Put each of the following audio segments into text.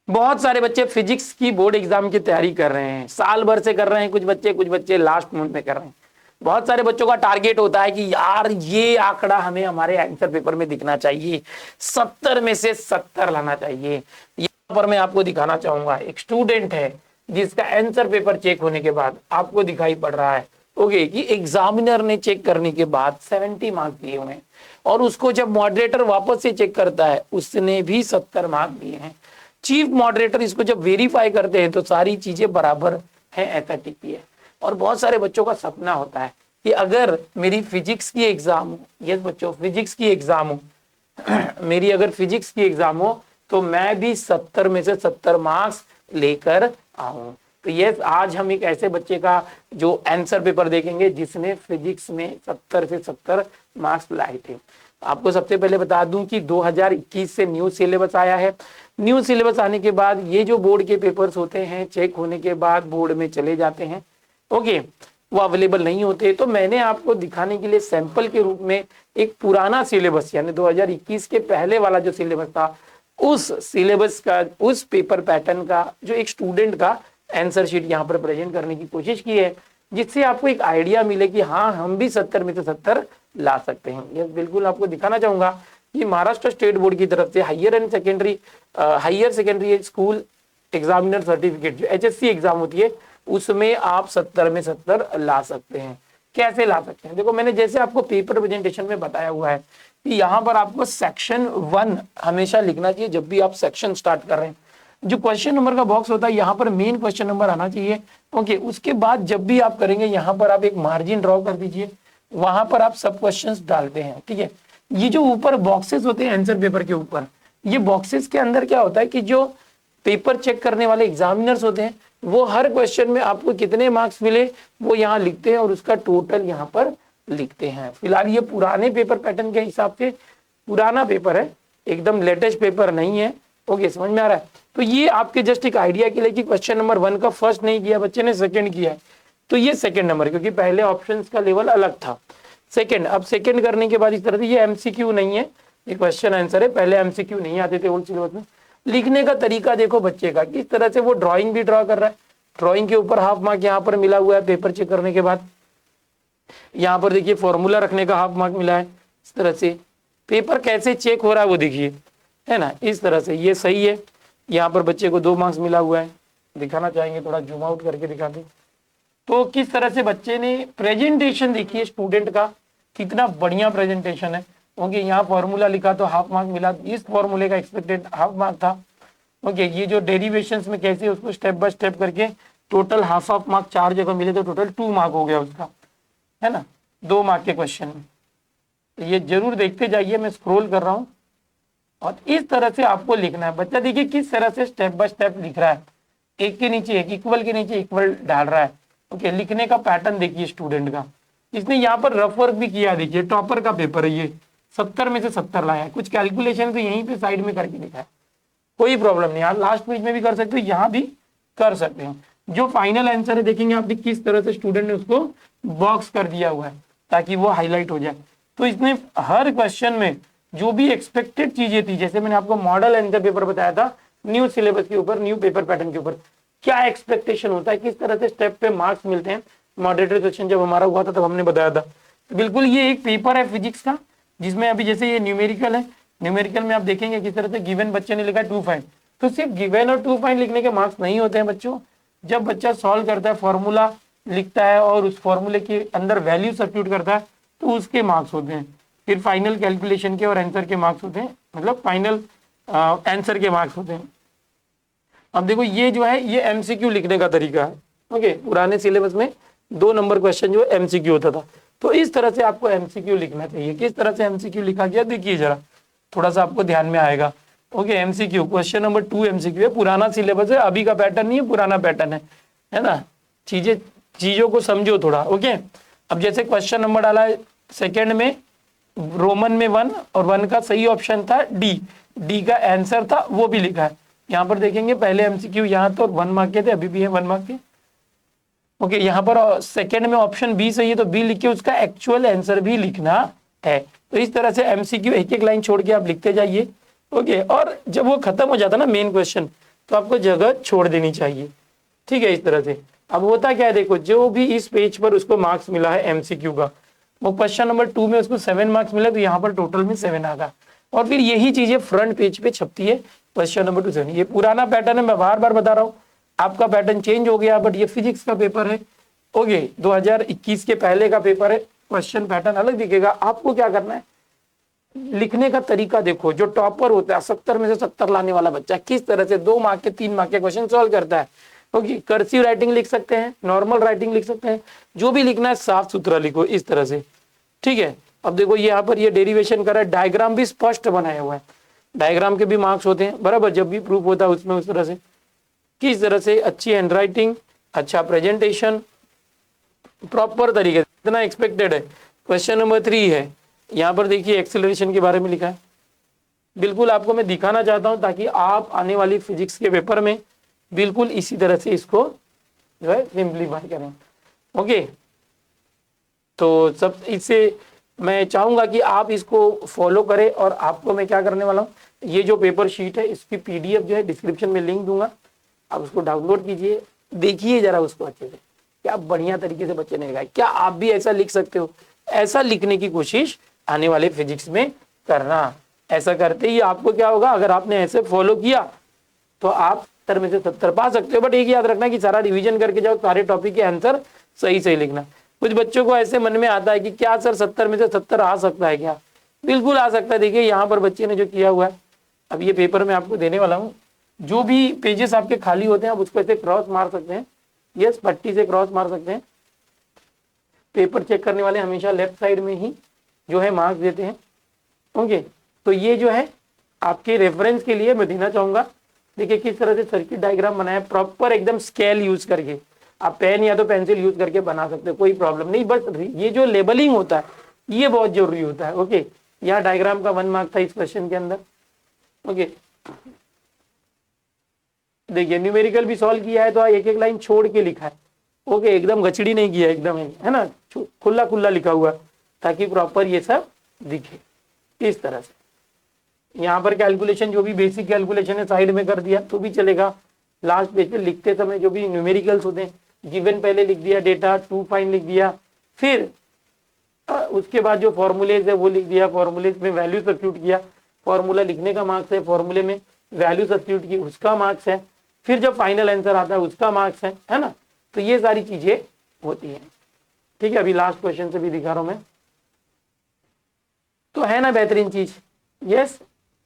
बहुत सारे बच्चे फिजिक्स की बोर्ड एग्जाम की तैयारी कर रहे हैं, साल भर से कर रहे हैं, कुछ बच्चे लास्ट मोमेंट में कर रहे हैं। बहुत सारे बच्चों का टारगेट होता है कि यार ये आंकड़ा हमें हमारे आंसर पेपर में दिखना चाहिए, 70 में से 70 लाना चाहिए। यहाँ पर मैं आपको दिखाना चाहूंगा, एक स्टूडेंट है जिसका आंसर पेपर चेक होने के बाद आपको दिखाई पड़ रहा है ओके कि एग्जामिनर ने चेक करने के बाद 70 मार्क्स दिए हुए हैं, और उसको जब मॉडरेटर वापस से चेक करता है उसने भी 70 मार्क्स दिए हैं। चीफ मॉडरेटर इसको जब वेरीफाई करते हैं तो सारी चीजें बराबर है, ऐसा टिकी है। और बहुत सारे बच्चों का सपना होता है कि अगर मेरी फिजिक्स की एग्जाम हो, यस बच्चों फिजिक्स की एग्जाम हो मेरी अगर फिजिक्स की एग्जाम हो तो मैं भी 70 में से 70 मार्क्स लेकर आऊं। तो यस आज हम एक ऐसे बच्चे का जो आंसर पेपर देखेंगे जिसने फिजिक्स में 70 से 70 मार्क्स लाए थे। आपको सबसे पहले बता दूं कि 2021 से न्यू सिलेबस आया है। न्यू सिलेबस आने के बाद ये जो बोर्ड के पेपर्स होते हैं चेक होने के बाद बोर्ड में चले जाते हैं ओके, वो अवेलेबल नहीं होते। तो मैंने आपको दिखाने के लिए सैंपल के रूप में एक पुराना सिलेबस यानी 2021 के पहले वाला जो सिलेबस था उस सिलेबस का, उस पेपर पैटर्न का जो एक स्टूडेंट का आंसर शीट यहाँ पर प्रेजेंट करने की कोशिश की है, जिससे आपको एक आइडिया मिले कि हाँ हम भी 70 में से 70 ला सकते हैं। ये बिल्कुल आपको दिखाना चाहूंगा कि महाराष्ट्र स्टेट बोर्ड की तरफ से higher secondary school examiner certificate जो HSC एग्जाम होती है उसमें आप 70 में 70 ला सकते हैं। कैसे ला सकते हैं, देखो मैंने जैसे आपको पेपर प्रेजेंटेशन में बताया हुआ है कि यहाँ पर आपको सेक्शन 1 हमेशा लिखना चाहिए जब भी आप सेक्शन स्टार्ट कर रहे हैं। जो क्वेश्चन नंबर का बॉक्स होता है यहाँ पर मेन क्वेश्चन नंबर आना चाहिए ओके। उसके बाद जब भी आप करेंगे यहाँ पर आप एक मार्जिन ड्रॉ कर दीजिए, वहां पर आप सब क्वेश्चंस डालते हैं, ठीक है। ये जो ऊपर बॉक्सेस होते हैं आंसर पेपर के ऊपर, ये बॉक्सेस के अंदर क्या होता है कि जो पेपर चेक करने वाले एग्जामिनर्स होते हैं वो हर क्वेश्चन में आपको कितने मार्क्स मिले वो यहाँ लिखते हैं और उसका टोटल यहाँ पर लिखते हैं। फिलहाल ये पुराने पेपर पैटर्न के हिसाब से पुराना पेपर है, एकदम लेटेस्ट पेपर नहीं है ओके, समझ में आ रहा है। तो ये आपके जस्ट एक आइडिया के लिए कि क्वेश्चन नंबर 1 का फर्स्ट नहीं किया बच्चे ने, सेकंड किया है, तो ये सेकंड नंबर, क्योंकि पहले ऑप्शंस का लेवल अलग था। सेकंड, अब सेकंड करने के बाद इस तरह से ये एमसीक्यू नहीं है, ये क्वेश्चन आंसर है, पहले एमसीक्यू नहीं आते थे ओल्ड सिलेबस में। लिखने का तरीका देखो बच्चे का किस तरह से वो ड्राइंग भी ड्रॉ कर रहा है, ड्राइंग के ऊपर हाफ मार्क यहाँ पर मिला हुआ है पेपर चेक करने के बाद। यहाँ पर देखिए फॉर्मूला रखने का हाफ मार्क मिला है, इस तरह से पेपर कैसे चेक हो रहा है वो देखिए, है ना, इस तरह से ये सही है। यहाँ पर बच्चे को 2 मार्क्स मिला हुआ है, दिखाना चाहेंगे थोड़ा जूम आउट करके दिखा दें तो किस तरह से बच्चे ने प्रेजेंटेशन देखिए स्टूडेंट का, कितना बढ़िया प्रेजेंटेशन है ओके। यहाँ फॉर्मूला लिखा तो हाफ मार्क मिला, इस फॉर्मूले का एक्सपेक्टेड हाफ मार्क था ओके। ये जो डेरिवेशंस में कैसे उसको स्टेप बाय स्टेप करके टोटल हाफ मार्क 4 जगह मिले तो टोटल 2 मार्क हो गया उसका, है ना, 2 मार्क के क्वेश्चन में। तो ये जरूर देखते जाइए, मैं स्क्रॉल कर रहा हूँ और इस तरह से आपको लिखना है। बच्चा देखिए किस तरह से स्टेप बाय स्टेप लिख रहा है, एक के नीचे एक, इक्वल के नीचे इक्वल डाल रहा है ओके। लिखने का पैटर्न देखिए स्टूडेंट का, इसने यहाँ पर रफ वर्क भी किया, देखिए टॉपर का पेपर है ये, 70 में से 70 लाया है। कुछ कैलकुलेशन तो यहीं पे साइड में करके लिखा है, कोई प्रॉब्लम नहीं, आप लास्ट पेज में भी कर सकते हो, यहाँ भी कर सकते हैं। जो फाइनल आंसर है देखेंगे आप किस तरह से स्टूडेंट ने उसको बॉक्स कर दिया हुआ है ताकि वो हाईलाइट हो जाए। तो इसने हर क्वेश्चन में जो भी एक्सपेक्टेड चीजें थी, जैसे मैंने आपको मॉडल आंसर पेपर बताया था न्यू सिलेबस के ऊपर, न्यू पेपर पैटर्न के ऊपर, क्या एक्सपेक्टेशन होता है, किस तरह से स्टेप पे मार्क्स मिलते हैं, मॉडरेटर सेक्शन जब हमारा हुआ था तब हमने बताया था। तो बिल्कुल ये एक पेपर है फिजिक्स का जिसमें अभी जैसे ये न्यूमेरिकल है, न्यूमेरिकल में आप देखेंगे किस तरह से गिवन बच्चे ने लिखा 2 फाइंड, तो सिर्फ गिवन और 2 फाइंड लिखने के मार्क्स नहीं होते हैं बच्चों। जब बच्चा सॉल्व करता है, फॉर्मूला लिखता है और उस फॉर्मूले के अंदर वैल्यू सब्स्टिट्यूट करता है तो उसके मार्क्स होते हैं। फिर फाइनल कैलकुलेशन के और आंसर के मार्क्स होते हैं, मतलब फाइनल आंसर के मार्क्स होते हैं। अब देखो ये जो है ये एमसीक्यू लिखने का तरीका है ओके। पुराने सिलेबस में 2 नंबर क्वेश्चन जो एमसीक्यू होता था, तो इस तरह से आपको एमसीक्यू लिखना चाहिए। किस तरह से एमसीक्यू लिखा गया देखिए जरा, थोड़ा सा आपको ध्यान में आएगा okay. MCQ question number 2 MCQ है, पुराना सिलेबस है, अभी का पैटर्न नहीं है, पुराना पैटर्न है ना। चीजों को समझो थोड़ा ओके। अब जैसे क्वेश्चन नंबर डाला है सेकेंड में, रोमन में 1 और 1 का सही ऑप्शन था डी का आंसर था वो भी लिखा है। यहाँ पर देखेंगे पहले एमसीक्यू यहाँ तो 1 मार्क के थे, अभी भी है 1 मार्क के ओके। यहाँ पर सेकंड में ऑप्शन बी सही है तो बी लिख के उसका एक्चुअल आंसर भी लिखना है। तो इस तरह से एमसीक्यू एक एक लाइन छोड़ के आप लिखते जाइए ओके। और जब वो खत्म हो जाता है ना मेन क्वेश्चन, तो आपको जगह छोड़ देनी चाहिए, ठीक है, इस तरह से। अब होता क्या है, देखो जो भी इस पेज पर उसको मार्क्स मिला है एमसीक्यू का, वो क्वेश्चन नंबर 2 में उसको 7 मार्क्स मिला, तो यहाँ पर टोटल में 7 आ गया। और फिर यही चीजें फ्रंट पेज पे छपती है क्वेश्चन नंबर 2 7। ये पुराना पैटर्न है, मैं बार बार बता रहा हूँ, आपका पैटर्न चेंज हो गया, बट ये फिजिक्स का पेपर है, ओके 2021 के पहले का पेपर है, क्वेश्चन पैटर्न अलग दिखेगा। आपको क्या करना है, लिखने का तरीका देखो। जो टॉपर होता है 70 में से 70 लाने वाला बच्चा किस तरह से 2 मार्क के 3 मार्क के क्वेश्चन सॉल्व करता है, ओके। कर्सिव राइटिंग लिख सकते हैं, नॉर्मल राइटिंग लिख सकते हैं, जो भी लिखना है साफ सुथरा लिखो इस तरह से, ठीक है। अब देखो यहाँ पर ये डेरिवेशन कर रहा है, डायग्राम भी स्पष्ट बनाया हुआ है, डायग्राम के भी मार्क्स होते हैं बराबर, जब भी प्रूफ होता है उसमें उस तरह से। किस तरह से अच्छी हैंडराइटिंग, अच्छा प्रेजेंटेशन, प्रॉपर तरीके से, इतना एक्सपेक्टेड है। क्वेश्चन नंबर 3 है, यहाँ पर देखिए एक्सेलरेशन के बारे में लिखा है, बिल्कुल आपको मैं दिखाना चाहता हूँ ताकि आप आने वाली फिजिक्स के पेपर में बिल्कुल इसी तरह से इसको जो है सिंप्लीफाई करें, ओके। तो सब इससे मैं चाहूंगा कि आप इसको फॉलो करें, और आपको मैं क्या करने वाला हूँ, ये जो पेपर शीट है इसकी पीडीएफ जो है डिस्क्रिप्शन में लिंक दूंगा, आप उसको डाउनलोड कीजिए, देखिए जरा उसको अच्छे से, क्या बढ़िया तरीके से बच्चे ने लिखा है। क्या आप भी ऐसा लिख सकते हो? ऐसा लिखने की कोशिश आने वाले फिजिक्स में करना। ऐसा करते ही आपको क्या होगा, अगर आपने ऐसे फॉलो किया तो आप 70 में से 70 पा सकते हो। बट एक याद रखना कि सारा रिवीजन करके जाओ, सारे टॉपिक के आंसर सही सही लिखना। कुछ बच्चों को ऐसे मन में आता है कि क्या सर 70 में से 70 आ सकता है क्या? बिल्कुल आ सकता है। देखिए यहाँ पर बच्चे ने जो किया हुआ है, अब ये पेपर में आपको देने वाला हूँ, जो भी पेजेस आपके खाली होते हैं आप उसको ऐसे क्रॉस मार सकते हैं, यस पट्टी से क्रॉस मार सकते हैं। पेपर चेक करने वाले हमेशा लेफ्ट साइड में ही जो है मार्क्स देते हैं, ओके। तो ये जो है आपके रेफरेंस के लिए मैं देना चाहूंगा। देखिए किस तरह से सर्किट डायग्राम बनाया, प्रॉपर एकदम स्केल यूज करके। आप पेन या तो पेंसिल यूज करके बना सकते हो, कोई प्रॉब्लम नहीं, बट ये जो लेबलिंग होता है ये बहुत जरूरी होता है, ओके। यहाँ डायग्राम का 1 मार्क था इस क्वेश्चन के अंदर, ओके। देखिए न्यूमेरिकल भी सॉल्व किया है तो एक एक लाइन छोड़ के लिखा है, ओके, एकदम गचड़ी नहीं किया, एकदम है ना, खुला खुला लिखा हुआ ताकि प्रॉपर ये सब दिखे इस तरह से। यहाँ पर कैलकुलेशन जो भी बेसिक कैलकुलेशन है साइड में कर दिया तो भी चलेगा। लास्ट पेज पे लिखते समय जो भी न्यूमेरिकल्स होते हैं, गिवन पहले लिख दिया, डेटा टू फाइंड लिख दिया, फिर उसके बाद जो फॉर्मूलेज है वो लिख दिया, फॉर्मूलेज में वैल्यू सब्स्टिट्यूट किया, फॉर्मूला लिखने का मार्क्स है, फॉर्मूले में वैल्यू सब्स्टिट्यूट की उसका मार्क्स है, फिर जब फाइनल आंसर आता है उसका मार्क्स है ना। तो ये सारी चीजें होती हैं, ठीक है। अभी लास्ट क्वेश्चन से भी दिखा रहा हूं मैं, तो है ना बेहतरीन चीज, यस।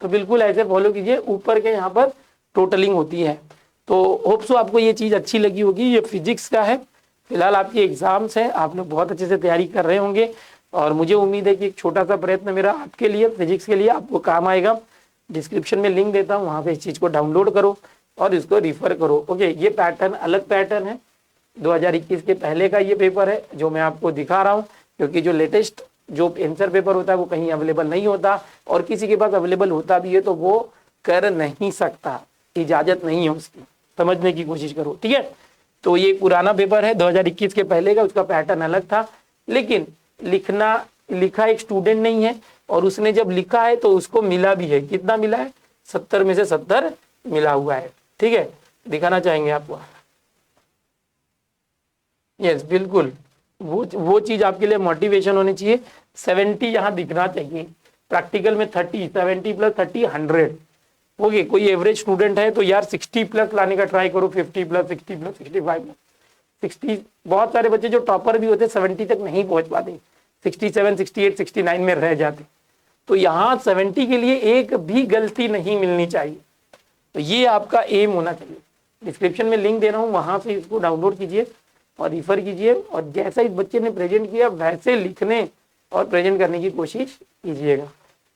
तो बिल्कुल ऐसे फॉलो कीजिए, ऊपर के यहाँ पर टोटलिंग होती है। तो होप सो आपको ये चीज अच्छी लगी होगी। ये फिजिक्स का है, फिलहाल आपके एग्जाम्स हैं, आप लोग बहुत अच्छे से तैयारी कर रहे होंगे, और मुझे उम्मीद है कि एक छोटा सा प्रयत्न मेरा आपके लिए फिजिक्स के लिए आपको काम आएगा। डिस्क्रिप्शन में लिंक देता हूँ, वहाँ पे इस चीज को डाउनलोड करो और इसको रिफर करो, ओके। ये पैटर्न अलग पैटर्न है, 2021 के पहले का ये पेपर है जो मैं आपको दिखा रहा हूँ, क्योंकि जो लेटेस्ट जो आंसर पेपर होता है वो कहीं अवेलेबल नहीं होता, और किसी के पास अवेलेबल होता भी है तो वो कर नहीं सकता, इजाजत नहीं है उसकी, समझने की कोशिश करो, ठीक है। तो ये पुराना पेपर है 2021 के पहले का, उसका पैटर्न अलग था, लेकिन लिखा एक स्टूडेंट नहीं है, और उसने जब लिखा है तो उसको मिला भी है, कितना मिला है, 70 में से 70 मिला हुआ है, ठीक है। दिखाना चाहेंगे आपको, यस बिल्कुल वो चीज आपके लिए मोटिवेशन होनी चाहिए। 70 यहाँ दिखना चाहिए, प्रैक्टिकल में 30, 70 प्लस 30 100, ओके। कोई एवरेज स्टूडेंट है तो यार 60 प्लस लाने का ट्राई करो, 50 प्लस 60 प्लस 65 प्लस 60। बहुत सारे बच्चे जो टॉपर भी होते 70 तक नहीं पहुंच पाते, 67 68 69 में रह जाते। तो यहाँ 70 के लिए एक भी गलती नहीं मिलनी चाहिए, तो ये आपका एम होना चाहिए। डिस्क्रिप्शन में लिंक दे रहा हूँ, वहां से इसको डाउनलोड कीजिए और रिफर कीजिए, और जैसा इस बच्चे ने प्रेजेंट किया वैसे लिखने और प्रेजेंट करने की कोशिश कीजिएगा,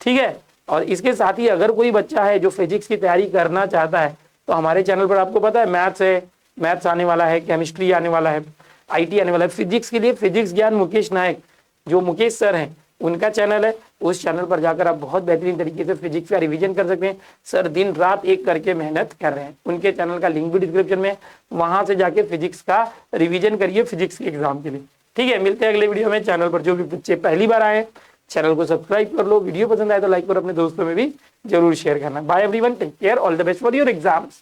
ठीक है। और इसके साथ ही अगर कोई बच्चा है जो फिजिक्स की तैयारी करना चाहता है तो हमारे चैनल पर आपको पता है मैथ्स है, मैथ्स आने वाला है, केमिस्ट्री आने वाला है, IT आने वाला है। फिजिक्स के लिए फिजिक्स ज्ञान मुकेश नायक जो मुकेश सर हैं उनका चैनल है, उस चैनल पर जाकर आप बहुत बेहतरीन तरीके से फिजिक्स का रिवीजन कर सकते हैं। सर दिन रात एक करके मेहनत कर रहे हैं, उनके चैनल का लिंक भी डिस्क्रिप्शन में, वहां से जाके फिजिक्स का रिवीजन करिए फिजिक्स के एग्जाम के लिए, ठीक है। मिलते हैं अगले वीडियो में। चैनल पर जो भी बच्चे पहली बार आए चैनल को सब्सक्राइब कर लो, वीडियो पसंद आए तो लाइक और अपने दोस्तों में भी जरूर शेयर करना। Bye everyone, take care, all the best for your exams.